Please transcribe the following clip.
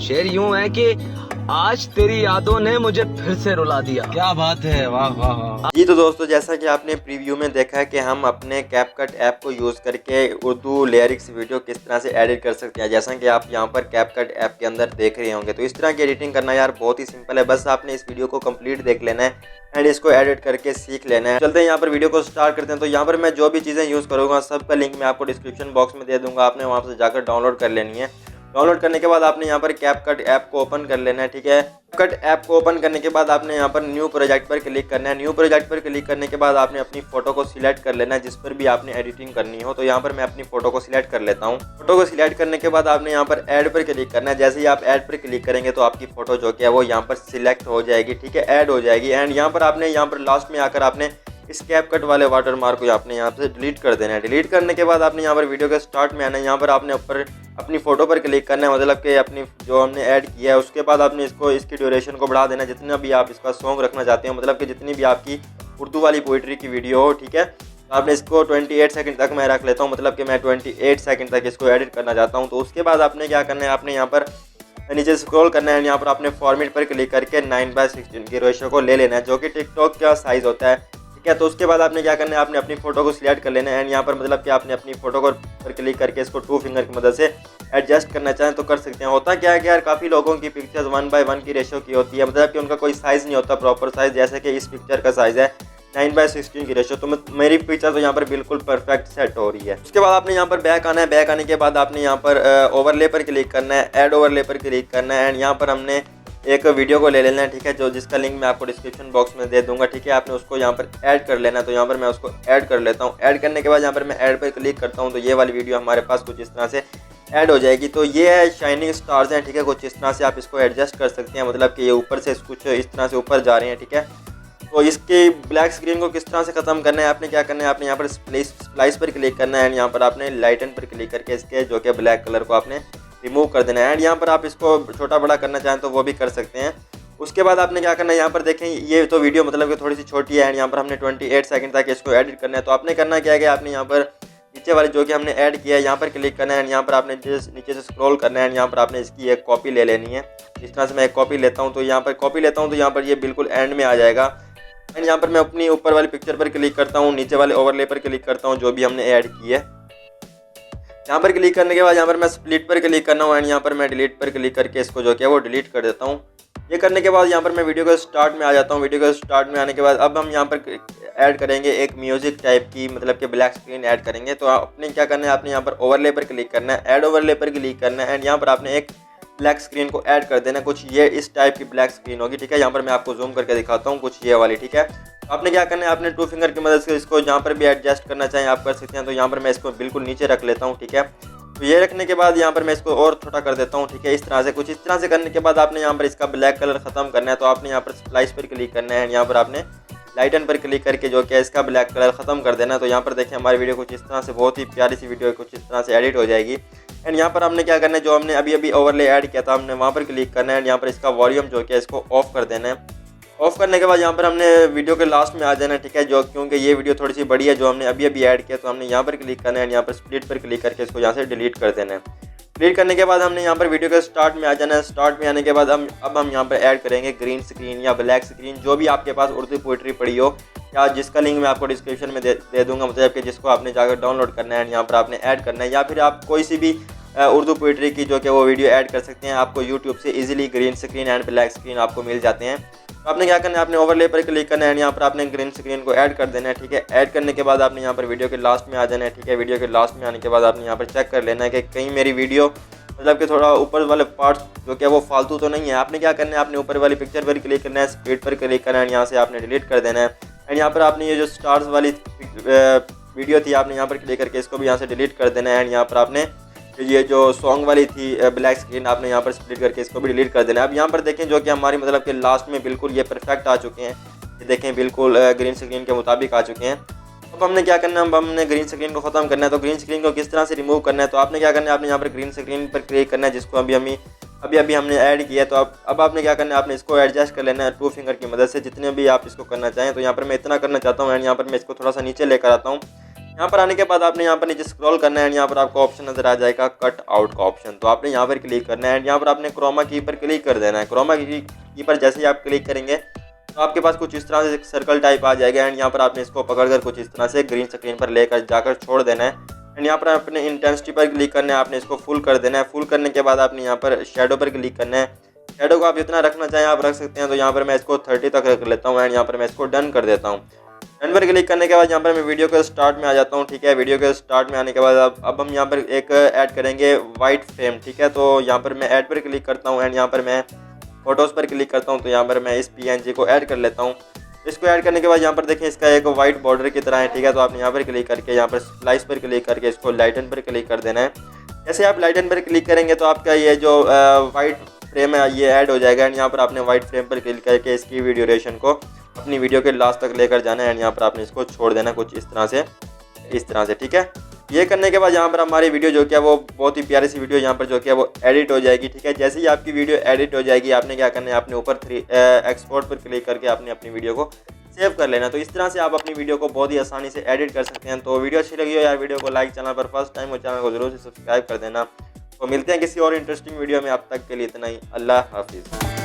शेर यूं है कि आज तेरी यादों ने मुझे फिर से रुला दिया। क्या बात है, वाह वाह वाह। जी तो दोस्तों, जैसा कि आपने प्रीव्यू में देखा है कि हम अपने कैपकट ऐप को यूज़ करके उर्दू लिरिक्स वीडियो किस तरह से एडिट कर सकते हैं, जैसा कि आप यहाँ पर कैपकट ऐप के अंदर देख रहे होंगे। तो इस तरह की एडिटिंग करना यार बहुत ही सिंपल है, बस आपने इस वीडियो को कंप्लीट देख लेना है एंड इसको एडिट करके सीख लेना है। चलते हैं यहाँ पर वीडियो को स्टार्ट करते हैं। तो यहाँ पर मैं जो भी चीज़ें यूज़ करूँगा सबका लिंक मैं आपको डिस्क्रिप्शन बॉक्स में दे दूँगा, आपने वहाँ से जाकर डाउनलोड कर लेनी है। डाउनलोड करने के बाद आपने यहाँ पर कैपकट ऐप को ओपन कर लेना है, ठीक है। कैपकट ऐप को ओपन करने के बाद आपने यहाँ पर न्यू प्रोजेक्ट पर क्लिक करना है। न्यू प्रोजेक्ट पर क्लिक करने के बाद आपने अपनी फोटो को सिलेक्ट कर लेना है जिस पर भी आपने एडिटिंग करनी हो। तो यहाँ पर मैं अपनी फोटो को सिलेक्ट कर लेता हूँ। फोटो को सिलेक्ट करने के बाद आपने यहाँ पर ऐड पर क्लिक करना है। जैसे ही आप ऐड पर क्लिक करेंगे तो आपकी फोटो जो कि है वो यहाँ पर सिलेक्ट हो जाएगी, ठीक है, ऐड हो जाएगी। एंड यहाँ पर आपने यहाँ पर लास्ट में आकर आपने इस कैपकट वाले वाटरमार्क को आपने यहाँ से डिलीट कर देना है। डिलीट करने के बाद आपने यहाँ पर वीडियो के स्टार्ट में आना है। यहाँ पर आपने ऊपर अपनी फ़ोटो पर क्लिक करना है, मतलब कि अपनी जो हमने ऐड किया है उसके बाद आपने इसकी ड्यूरेशन को बढ़ा देना है, जितना भी आप इसका सॉन्ग रखना चाहते हो, मतलब कि जितनी भी आपकी उर्दू वाली पोइट्री की वीडियो हो, ठीक है। तो आपने इसको 28 सेकंड तक मैं रख लेता हूँ, मतलब कि मैं 28 सेकंड तक इसको एडिट करना चाहता हूँ। तो उसके बाद आपने क्या करना है, आपने यहाँ पर नीचे स्क्रॉल करना है। यहाँ पर आपने फॉर्मेट पर क्लिक करके 9:16 की रेशो को ले लेना है, जो कि टिकटॉक का साइज़ होता है, ठीक है। तो उसके बाद आपने क्या करना है, आपने अपनी फोटो को सिलेक्ट कर लेना है। एंड यहाँ पर मतलब कि आपने अपनी फोटो पर क्लिक करके इसको 2 फिंगर की मदद से एडजस्ट करना चाहें तो कर सकते हैं। होता क्या है कि यार काफ़ी लोगों की पिक्चर्स 1:1 की रेशो की होती है, मतलब कि उनका कोई साइज़ नहीं होता प्रॉपर साइज़, जैसे कि इस पिक्चर का साइज़ है 9:16 की रेशो। तो मेरी पिक्चर तो यहाँ पर बिल्कुल परफेक्ट सेट हो रही है। उसके बाद आपने यहाँ पर बैक आना है। बैक आने के बाद आपने यहाँ पर ओवरले पर क्लिक करना है, ऐड ओवरले पर क्लिक करना है। एंड यहाँ पर हमने एक वीडियो को ले लेना है, ठीक है, जो जिसका लिंक मैं आपको डिस्क्रिप्शन बॉक्स में दे दूंगा, ठीक है। आपने उसको यहाँ पर ऐड कर लेना है। तो यहाँ पर मैं उसको ऐड कर लेता हूँ। ऐड करने के बाद यहाँ पर मैं ऐड पर क्लिक करता हूँ तो ये वाली वीडियो हमारे पास कुछ इस तरह से ऐड हो जाएगी। तो ये है शाइनिंग स्टार्स हैं, ठीक है, कुछ इस तरह से आप इसको एडजस्ट कर सकते हैं, मतलब कि ये ऊपर से कुछ इस तरह से ऊपर जा रहे हैं, ठीक है। तो इसके ब्लैक स्क्रीन को किस तरह से ख़त्म करना है, आपने क्या करना है, आपने यहाँ पर स्प्लाइस पर क्लिक करना है। एंड यहाँ पर आपने लाइटन पर क्लिक करके इसके जो कि ब्लैक कलर को आपने रिमूव कर देना है। एंड यहाँ पर आप इसको छोटा बड़ा करना चाहें तो वो भी कर सकते हैं। उसके बाद आपने क्या करना है, यहाँ पर देखें ये तो वीडियो मतलब कि थोड़ी सी छोटी है। एंड यहाँ पर हमने 28 सेकंड तक इसको एडिट करना है। तो आपने करना क्या है कि आपने यहाँ पर नीचे वाले जो कि हमने ऐड किया है यहाँ पर क्लिक करना है। एंड यहाँ पर आपने नीचे से स्क्रॉल करना है। एंड यहाँ पर आपने इसकी एक कॉपी ले लेनी है। इस तरह से मैं एक कॉपी लेता हूँ, तो यहाँ पर कॉपी लेता हूँ तो यहाँ पर ये बिल्कुल एंड में आ जाएगा। एंड यहाँ पर मैं अपनी ऊपर वाली पिक्चर पर क्लिक करता हूँ, नीचे वाले ओवरले पर क्लिक करता हूँ जो भी हमने ऐड की है। यहाँ पर क्लिक करने के बाद यहाँ पर मैं स्प्लिट पर क्लिक करना हूँ। एंड यहाँ पर मैं डिलीट पर क्लिक करके इसको जो कि है वो डिलीट कर देता हूँ। ये करने के बाद यहाँ पर मैं वीडियो के स्टार्ट में आ जाता हूँ। वीडियो के स्टार्ट में आने के बाद अब हम यहाँ पर ऐड करेंगे एक म्यूजिक टाइप की, मतलब कि ब्लैक स्क्रीन ऐड करेंगे। तो आपने क्या करना है, आपने यहाँ पर ओवरले पर क्लिक करना है, ऐड ओवरले पर क्लिक करना है। एंड यहाँ पर आपने एक ब्लैक स्क्रीन को ऐड कर देना, कुछ ये इस टाइप की ब्लैक स्क्रीन होगी, ठीक है। यहाँ पर मैं आपको जूम करके दिखाता हूँ, कुछ ये वाली, ठीक है। तो आपने क्या करना है, आपने 2 फिंगर की मदद से इसको जहाँ पर भी एडजस्ट करना चाहें आप कर सकते हैं। तो यहाँ पर मैं इसको बिल्कुल नीचे रख लेता हूँ, ठीक है। तो ये रखने के बाद यहाँ पर मैं इसको और छोटा कर देता हूँ, ठीक है, इस तरह से। कुछ इस तरह से करने के बाद आपने यहाँ पर इसका ब्लैक कलर ख़त्म करना है। तो आपने यहाँ पर स्प्लाइस पर क्लिक करना है। यहाँ पर आपने लाइटन पर क्लिक करके जो कि इसका ब्लैक कलर ख़त्म कर देना है। तो यहाँ पर देखें हमारी वीडियो कुछ इस तरह से, बहुत ही प्यारी सी वीडियो कुछ इस तरह से एडिट हो जाएगी। एंड यहाँ पर हमने क्या करना है, जो हमने अभी ओवरले ऐड किया था हमने वहाँ पर क्लिक करना है। यहाँ पर इसका वॉल्यूम जो कि इसको ऑफ कर देना है। ऑफ करने के बाद यहाँ पर हमने वीडियो के लास्ट में आ जाना है, ठीक है, जो क्योंकि ये वीडियो थोड़ी सी बड़ी है जो हमने अभी ऐड किया। तो हमने यहाँ पर क्लिक करना है। यहाँ पर स्प्लिट पर क्लिक करके इसको यहाँ से डिलीट कर देना है। डिलीट करने के बाद हमने यहाँ पर वीडियो के स्टार्ट में आ जाना है। स्टार्ट में आने के बाद अब हम यहाँ पर ऐड करेंगे ग्रीन स्क्रीन या ब्लैक स्क्रीन, जो भी आपके पास उर्दू पोइट्री पड़ी हो, या जिसका लिंक मैं आपको डिस्क्रिप्शन में दे दूंगा, मतलब कि जिसको आपने जाकर डाउनलोड करना है। यहाँ पर आपने ऐड करना है, या फिर आप कोई सी भी उर्दू पोइट्री की जो कि वो वीडियो ऐड कर सकते हैं। आपको यूट्यूब से easily green screen and black screen आपको मिल जाते हैं। तो आपने क्या करना है, आपने ओवरले पर क्लिक करना है। यहाँ पर आपने ग्रीन स्क्रीन को ऐड कर देना है, ठीक है। ऐड करने के बाद आपने यहाँ पर वीडियो के लास्ट में आ जाना है, ठीक है। वीडियो के लास्ट में आने के बाद आपने यहाँ पर चेक कर लेना है कि कहीं मेरी वीडियो मतलब कि थोड़ा ऊपर वाले पार्ट्स जो कि वो फालतू तो नहीं है। आपने क्या करना है, आपने ऊपर वाली पिक्चर पर क्लिक करना है, स्प्लिट पर क्लिक करना है, यहाँ से आपने डिलीट कर देना है। एंड यहाँ पर आपने ये जो स्टार्स वाली वीडियो थी आपने यहाँ पर क्लिक करके इसको भी यहाँ से डिलीट कर देना है। एंड यहाँ पर आपने ये जो सॉन्ग वाली थी ब्लैक स्क्रीन आपने यहाँ पर स्प्लिट करके इसको भी डिलीट कर देना है। अब यहाँ पर देखें जो कि हमारी मतलब कि लास्ट में बिल्कुल ये परफेक्ट आ चुके हैं, ये देखें बिल्कुल ग्रीन स्क्रीन के मुताबिक आ चुके हैं। अब हमने क्या करना है, अब हमने ग्रीन स्क्रीन को ख़त्म करना है। तो ग्रीन स्क्रीन को किस तरह से रिमूव करना है, तो आपने क्या करना है, आपने यहाँ पर ग्रीन स्क्रीन पर क्लिक करना है, जिसको अभी हमने ऐड किया है। तो अब आपने क्या करना है, आपने इसको एडजस्ट कर लेना है 2 फिंगर की मदद से, जितने भी आप इसको करना चाहें। तो यहाँ पर मैं इतना करना चाहता हूँ। एंड यहाँ पर मैं इसको थोड़ा सा नीचे लेकर आता हूँ। यहाँ पर आने के बाद आपने यहाँ पर नीचे स्क्रॉल करना है एंड यहाँ पर आपको ऑप्शन नजर आ जाएगा कट आउट का ऑप्शन। तो आपने यहाँ पर क्लिक करना है एंड यहाँ पर आपने क्रोमा की पर क्लिक कर देना है। क्रोमा की पर जैसे ही आप क्लिक करेंगे तो आपके पास कुछ इस तरह से एक सर्कल टाइप आ जाएगा एंड यहाँ पर आपने इसको पकड़कर कुछ इस तरह से ग्रीन स्क्रीन पर लेकर जाकर छोड़ देना है एंड यहाँ पर अपने इंटेंसिटी पर क्लिक करना है। आपने इसको फुल कर देना है। फुल करने के बाद आपने यहाँ पर शेडो पर क्लिक करना है। शेडो को आप जितना रखना चाहें आप रख सकते हैं। तो यहाँ पर मैं इसको 30 तक रख लेता हूँ एंड यहाँ पर मैं इसको डन कर देता हूँ। डन पर क्लिक करने के बाद यहाँ पर मैं वीडियो के स्टार्ट में आ जाता हूँ। ठीक है, वीडियो के स्टार्ट में आने के बाद अब हम यहाँ पर एक ऐड करेंगे वाइट फ्रेम। ठीक है, तो यहाँ पर मैं ऐड पर क्लिक करता हूँ एंड यहाँ पर मैं फोटोज़ पर क्लिक करता हूँ। तो यहाँ पर मैं इस PNG को ऐड कर लेता हूँ। इसको ऐड करने के बाद यहाँ पर देखें इसका एक वाइट बॉर्डर की तरह है। ठीक है, तो आपने यहाँ पर क्लिक करके यहाँ पर स्प्लाइस पर क्लिक करके इसको लाइटन पर क्लिक कर देना है। जैसे आप लाइटन पर क्लिक करेंगे तो आपका ये जो वाइट फ्रेम है ये ऐड हो जाएगा एंड यहाँ पर आपने वाइट फ्रेम पर क्लिक करके इसकी वीडियो ड्यूरेशन को अपनी वीडियो के लास्ट तक लेकर जाना है एंड यहाँ पर आपने इसको छोड़ देना कुछ इस तरह से। ठीक है, ये करने के बाद यहाँ पर हमारी वीडियो जो कि है वो बहुत ही प्यारी सी वीडियो यहाँ पर जो कि है वो एडिट हो जाएगी। ठीक है, जैसे ही आपकी वीडियो एडिट हो जाएगी आपने क्या करना है, आपने ऊपर एक्सपोर्ट पर क्लिक करके आपने अपनी वीडियो को सेव कर लेना। तो इस तरह से आप अपनी वीडियो को बहुत ही आसानी से एडिट कर सकते हैं। तो वीडियो अच्छी लगी हो यार, वीडियो को लाइक, चैनल पर फर्स्ट टाइम हो चैनल को जरूर से सब्सक्राइब कर देना। तो मिलते हैं किसी और इंटरेस्टिंग वीडियो में, अब तक के लिए इतना ही। अल्लाह हाफिज़।